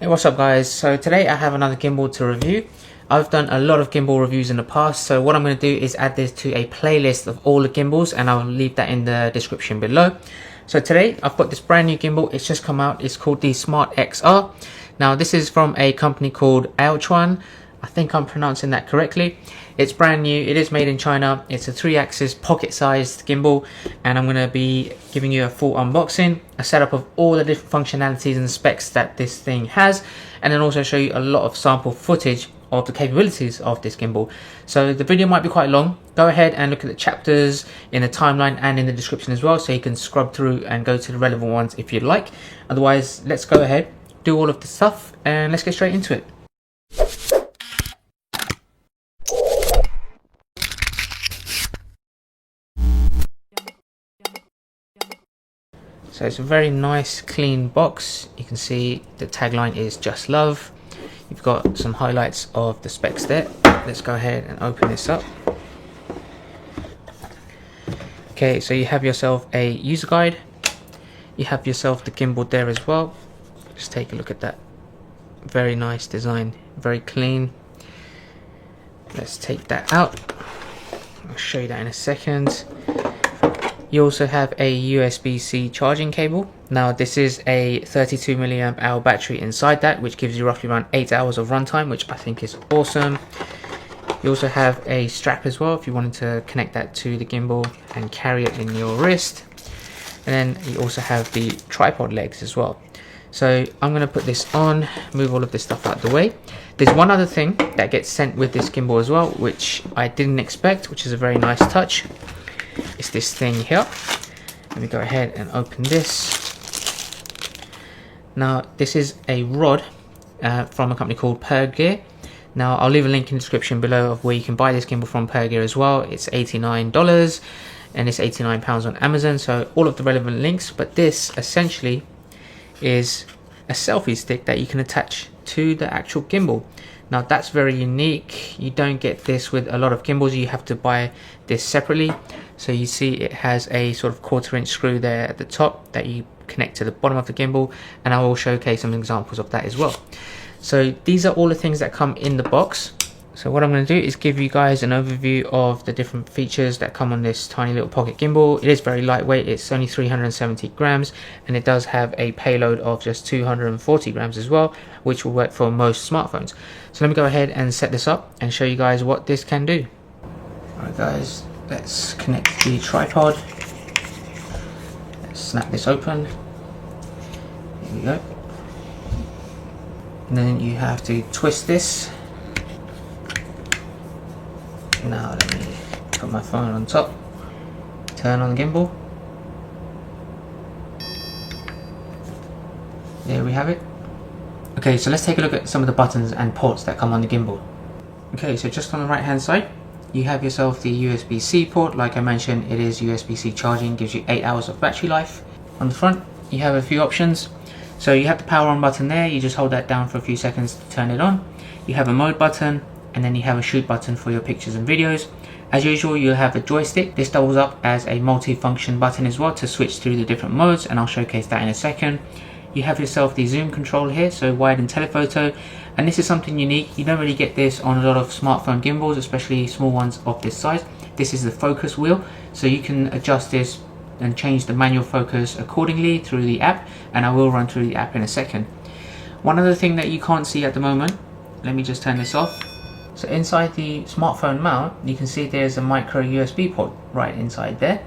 Hey, what's up guys? So today I have another gimbal to review. I've done a lot of gimbal reviews in the past, so what I'm going to do is add this to a playlist of all the gimbals, and I'll leave that in the description below. So today I've got this brand new gimbal. It's just come out. It's called the Smart XR. Now this is from a company called Aochuan. I think I'm pronouncing that correctly. It's brand new. It is made in China. It's a 3-axis pocket-sized gimbal, and I'm going to be giving you a full unboxing, a setup of all the different functionalities and specs that this thing has, and then also show you a lot of sample footage of the capabilities of this gimbal. So the video might be quite long. Go ahead and look at the chapters in the timeline and in the description as well, so you can scrub through and go to the relevant ones if you'd like. Otherwise, let's go ahead, do all of the stuff, and let's get straight into it. So it's a very nice clean box. You can see the tagline is "Just Love." You've got some highlights of the specs there. Let's go ahead and open this up. Okay, so you have yourself a user guide. You have yourself the gimbal there as well. Just take a look at that. Very nice design, very clean. Let's take that out. I'll show you that in a second. You also have a USB-C charging cable. Now this is a 32 milliamp hour battery inside that, which gives you roughly around 8 hours of runtime, which I think is awesome. You also have a strap as well if you wanted to connect that to the gimbal and carry it in your wrist. And then you also have the tripod legs as well. So I'm going to put this on, move all of this stuff out of the way. There's one other thing that gets sent with this gimbal as well, which I didn't expect, which is a very nice touch. It's this thing here. Let me go ahead and open this. Now this is a rod from a company called Gear. Now I'll leave a link in the description below of where you can buy this gimbal from Gear as well. It's $89 and it's £89 on Amazon, so all of the relevant links. But this essentially is a selfie stick that you can attach to the actual gimbal. Now that's very unique. You don't get this with a lot of gimbals. You have to buy this separately. So you see it has a sort of 1/4 inch screw there at the top that you connect to the bottom of the gimbal, and I will showcase some examples of that as well. So these are all the things that come in the box. So what I'm going to do is give you guys an overview of the different features that come on this tiny little pocket gimbal. It is very lightweight. It's only 370 grams, and it does have a payload of just 240 grams as well, which will work for most smartphones. So let me go ahead and set this up and show you guys what this can do. Alright guys, let's connect the tripod. Let's snap this open. Here we go. And then you have to twist this. Now let me put my phone on top, turn on the gimbal. There we have it. Okay, so let's take a look at some of the buttons and ports that come on the gimbal. Okay, so just on the right hand side, you have yourself the USB-C port. Like I mentioned, it is USB-C charging, gives you 8 hours of battery life. On the front, you have a few options. So you have the power on button there. You just hold that down for a few seconds to turn it on. You have a mode button, and then you have a shoot button for your pictures and videos. As usual, you'll have a joystick. This doubles up as a multi-function button as well to switch through the different modes, and I'll showcase that in a second. You have yourself the zoom control here, so wide and telephoto, and this is something unique. You don't really get this on a lot of smartphone gimbals, especially small ones of this size. This is the focus wheel, so you can adjust this and change the manual focus accordingly through the app, and I will run through the app in a second. One other thing that you can't see at the moment, let me just turn this off. So inside the smartphone mount, you can see there's a micro USB port right inside there.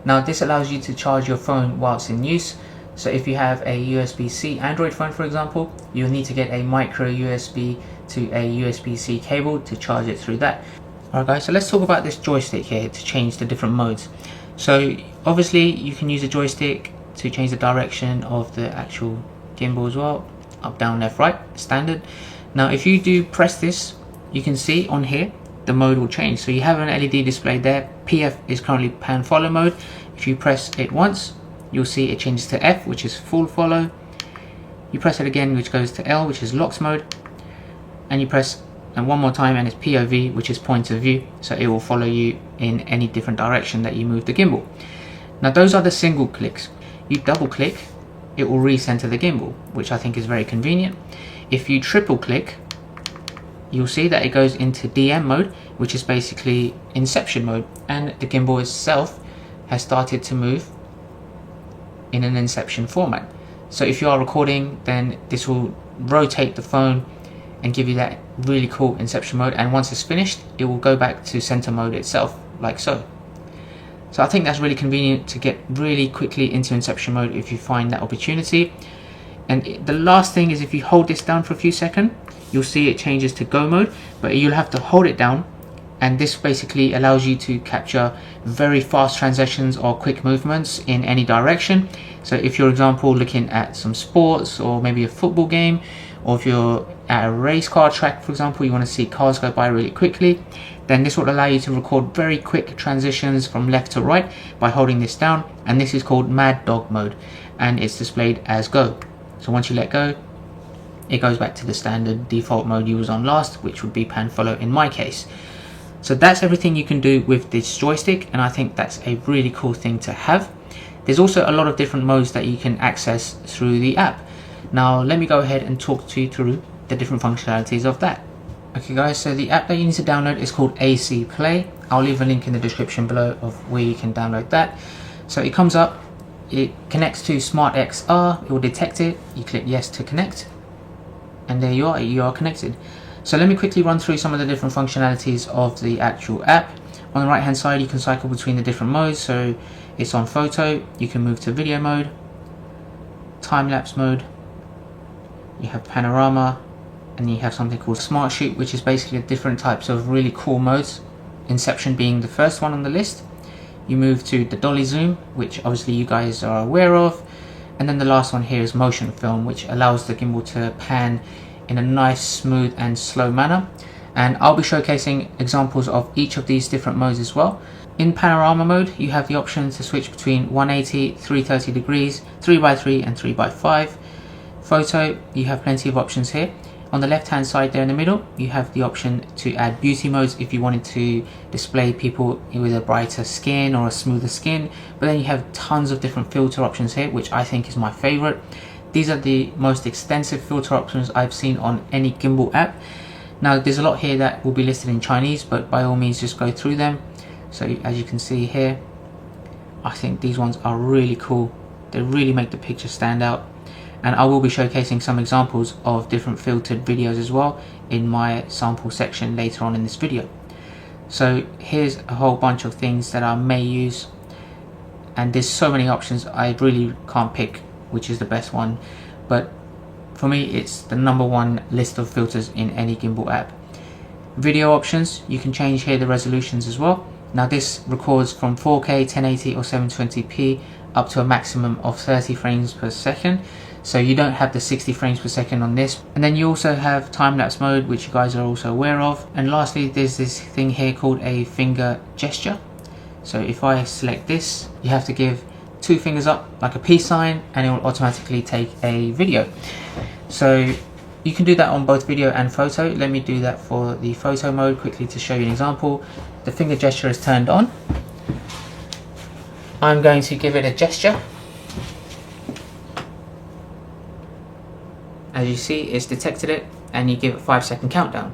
Now this allows you to charge your phone whilst in use. So if you have a USB-C Android phone, for example, you'll need to get a micro USB to a USB-C cable to charge it through that. Alright guys, so let's talk about this joystick here to change the different modes. So obviously you can use a joystick to change the direction of the actual gimbal as well. Up, down, left, right, standard. Now if you do press this, you can see on here the mode will change. So you have an LED display there. PF is currently pan follow mode. If you press it once, you'll see it changes to F, which is full follow. You press it again, which goes to L, which is locks mode, and you press and one more time and it's POV, which is point of view, so it will follow you in any different direction that you move the gimbal. Now those are the single clicks. You double click, it will recenter the gimbal, which I think is very convenient. If you triple click, you'll see that it goes into DM mode, which is basically inception mode, and the gimbal itself has started to move in an inception format. So if you are recording, then this will rotate the phone and give you that really cool inception mode, and once it's finished, it will go back to center mode itself, like so. So I think that's really convenient to get really quickly into inception mode if you find that opportunity. And the last thing is, if you hold this down for a few seconds, you'll see it changes to go mode, but you'll have to hold it down, and this basically allows you to capture very fast transitions or quick movements in any direction. So if you're, for example, looking at some sports or maybe a football game, or if you're at a race car track, for example, you want to see cars go by really quickly, then this will allow you to record very quick transitions from left to right by holding this down, and this is called Mad Dog mode, and it's displayed as go. So once you let go, it goes back to the standard default mode you was on last, which would be pan follow in my case. So that's everything you can do with this joystick, and I think that's a really cool thing to have. There's also a lot of different modes that you can access through the app. Now let me go ahead and talk to you through the different functionalities of that. Okay guys, so the app that you need to download is called AC Play. I'll leave a link in the description below of where you can download that. So it comes up, it connects to Smart XR, it will detect it, you click yes to connect, and there you are connected. So let me quickly run through some of the different functionalities of the actual app. On the right hand side, you can cycle between the different modes. So it's on photo, you can move to video mode, time-lapse mode, you have panorama, and you have something called smart shoot, which is basically different types of really cool modes, inception being the first one on the list. You move to the dolly zoom, which obviously you guys are aware of, and then the last one here is motion film, which allows the gimbal to pan in a nice, smooth and slow manner. And I'll be showcasing examples of each of these different modes as well. In panorama mode, you have the option to switch between 180, 330 degrees, 3x3 and 3x5. Photo, you have plenty of options here. On the left hand side there in the middle, you have the option to add beauty modes if you wanted to display people with a brighter skin or a smoother skin. But then you have tons of different filter options here, which I think is my favorite. These are the most extensive filter options I've seen on any gimbal app. Now there's a lot here that will be listed in Chinese, but by all means just go through them. So as you can see here, I think these ones are really cool. They really make the picture stand out. And I will be showcasing some examples of different filtered videos as well in my sample section later on in this video. So here's a whole bunch of things that I may use, and there's so many options I really can't pick which is the best one, but for me it's the #1 list of filters in any gimbal app. Video options, you can change here the resolutions as well. Now this records from 4K, 1080 or 720p up to a maximum of 30 frames per second. So you don't have the 60 frames per second on this. And then you also have time-lapse mode, which you guys are also aware of. And lastly, there's this thing here called a finger gesture. So if I select this, you have to give 2 fingers up like a peace sign, and it will automatically take a video. So you can do that on both video and photo. Let me do that for the photo mode quickly to show you an example. The finger gesture is turned on. I'm going to give it a gesture. As you see, it's detected it, and you give it a 5-second countdown.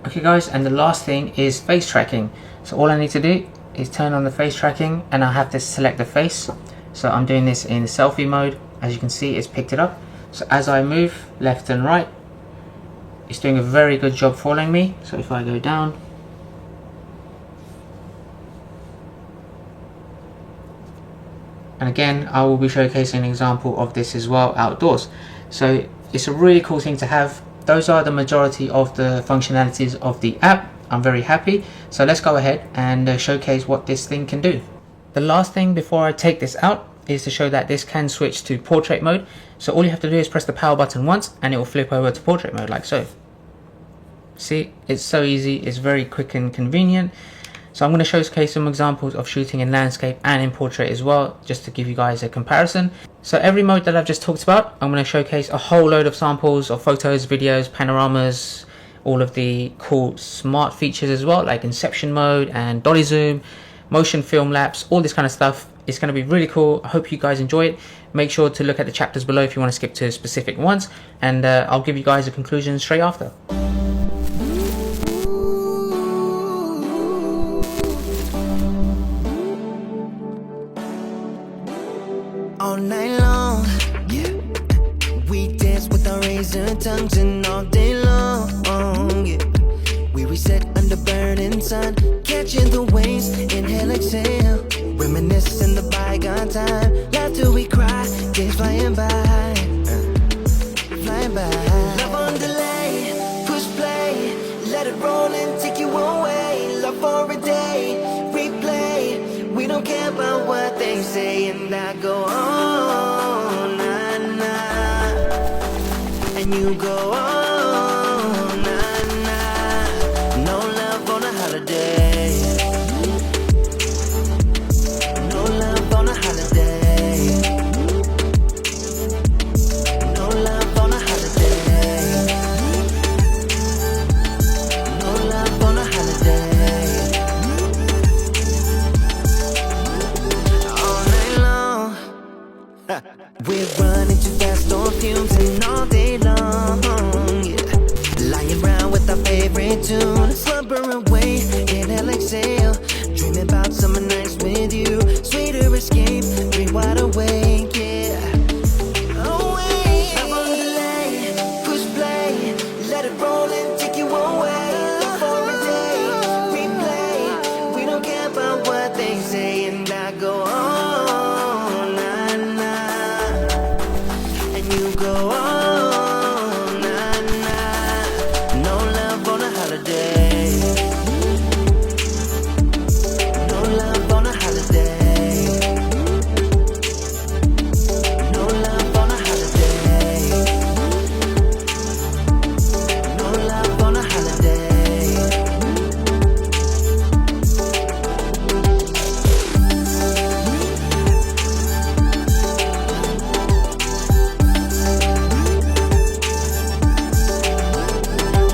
Okay guys, and the last thing is face tracking. So all I need to do is turn on the face tracking, and I have to select the face. So I'm doing this in selfie mode. As you can see, it's picked it up. So as I move left and right, it's doing a very good job following me. So if I go down, and again, I will be showcasing an example of this as well outdoors. So it's a really cool thing to have. Those are the majority of the functionalities of the app. I'm very happy. So let's go ahead and showcase what this thing can do. The last thing before I take this out is to show that this can switch to portrait mode. So all you have to do is press the power button once, and it will flip over to portrait mode like so. See, it's so easy, it's very quick and convenient. So I'm going to showcase some examples of shooting in landscape and in portrait as well, just to give you guys a comparison. So every mode that I've just talked about, I'm going to showcase a whole load of samples of photos, videos, panoramas, all of the cool smart features as well, like inception mode and dolly zoom, motion film lapse, all this kind of stuff. It's going to be really cool. I hope you guys enjoy it. Make sure to look at the chapters below if you want to skip to specific ones, and I'll give you guys a conclusion straight after. All night long, yeah. We dance with our razor tongues and all day long, yeah. We reset under burning sun, catching the waves, inhale, exhale, reminiscing the bygone time. Laughter we cry, days flying by, flying by. Love on delay, push play, let it roll and take you away. Love for a day, replay. We don't care about what they say, and I go on, nah, nah, and you go on, nah, nah. No love on a holiday, no love on a holiday, no love on a holiday, no love on a holiday. We're running too fast on fumes and all day long, yeah. Lying around with our favorite tune, slumber away, inhale, exhale, dreaming about summer nights with you, sweeter escape, dream wide awake, yeah. Away, love on delay, push play, let it roll and take you away. Love for a day, replay. We don't care about what they say, and I go on, nah, nah, and you go on, nah, nah. No love on a holiday, no love on a holiday, no love on a holiday, no love on a holiday.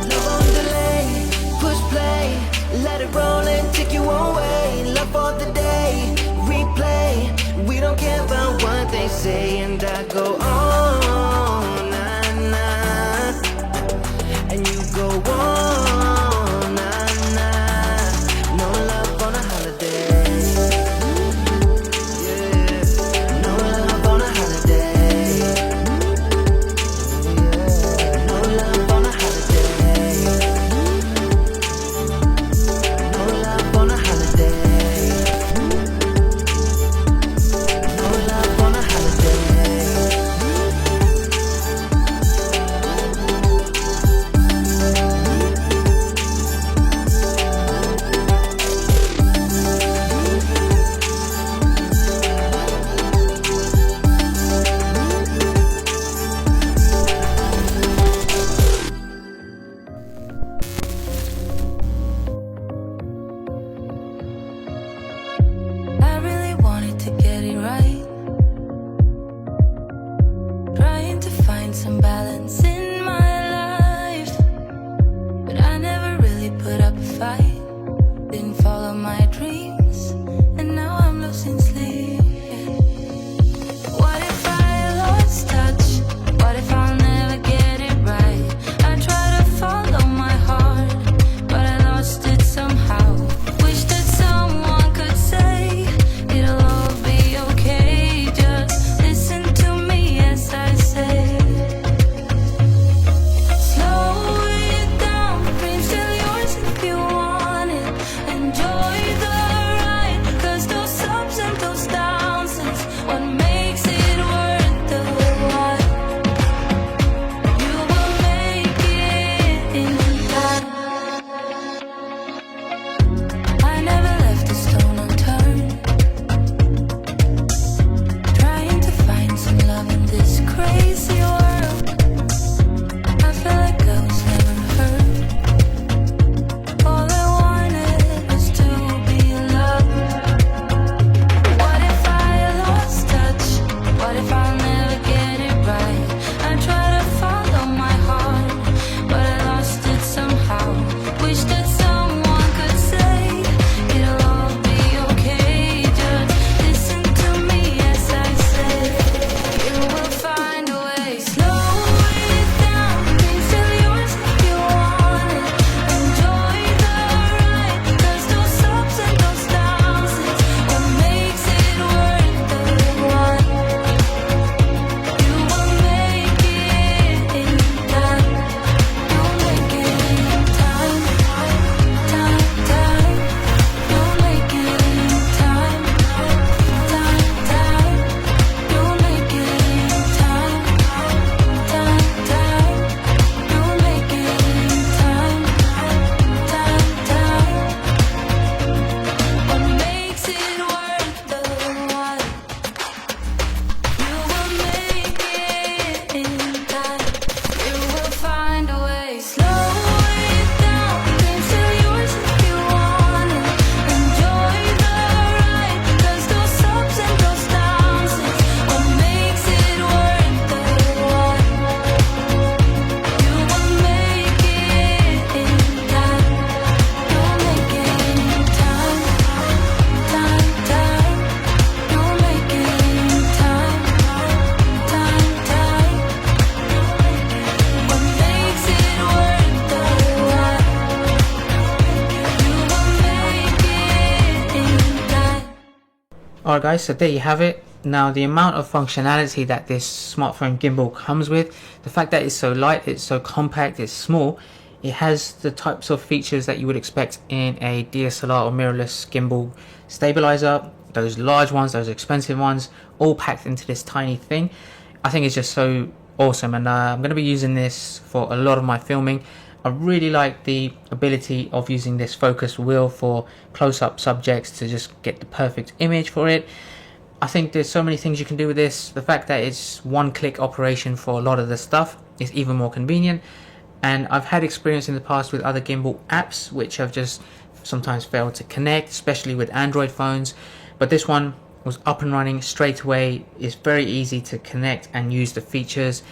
Love on delay, push play, let it roll and take you away. Love for the day, replay. We don't care about what they say, and I go on, nah, nah, and you go on, nah, nah. No love on a holiday, yeah. No love on a holiday, yeah. No love on a holiday, no love on a holiday, no love on a holiday. I really wanted to get it right, trying to find some balance in my life, but I never really put up a fight, didn't follow my dreams, and now I'm losing sleep. What if I lost touch? What if I'll never get it right? I try to follow my heart, but I lost it somehow. Wish that someone could say it'll all be okay. Just listen to me as I say. Alright guys, so there you have it. Now the amount of functionality that this smartphone gimbal comes with, the fact that it's so light, it's so compact, it's small, it has the types of features that you would expect in a DSLR or mirrorless gimbal stabilizer, those large ones, those expensive ones, all packed into this tiny thing. I think it's just so awesome, and I'm going to be using this for a lot of my filming. I really like the ability of using this focus wheel for close-up subjects to just get the perfect image for it. I think there's so many things you can do with this. The fact that it's one-click operation for a lot of the stuff is even more convenient. And I've had experience in the past with other gimbal apps which have just sometimes failed to connect, especially with Android phones. But this one was up and running straight away. It's very easy to connect and use the features.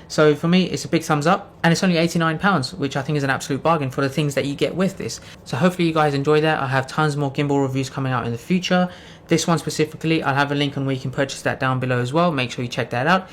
So for me, it's a big thumbs up, and it's only £89, which I think is an absolute bargain for the things that you get with this. So hopefully you guys enjoy that. I have tons more gimbal reviews coming out in the future. This one specifically, I'll have a link on where you can purchase that down below as well. Make sure you check that out.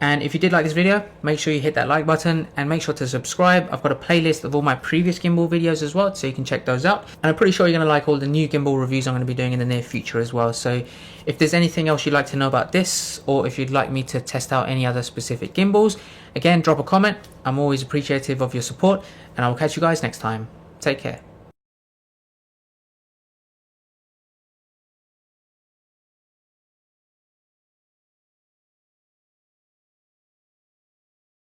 And if you did like this video, make sure you hit that like button and make sure to subscribe. I've got a playlist of all my previous gimbal videos as well, so you can check those out. And I'm pretty sure you're going to like all the new gimbal reviews I'm going to be doing in the near future as well. So if there's anything else you'd like to know about this, or if you'd like me to test out any other specific gimbals, again, drop a comment. I'm always appreciative of your support, and I will catch you guys next time. Take care.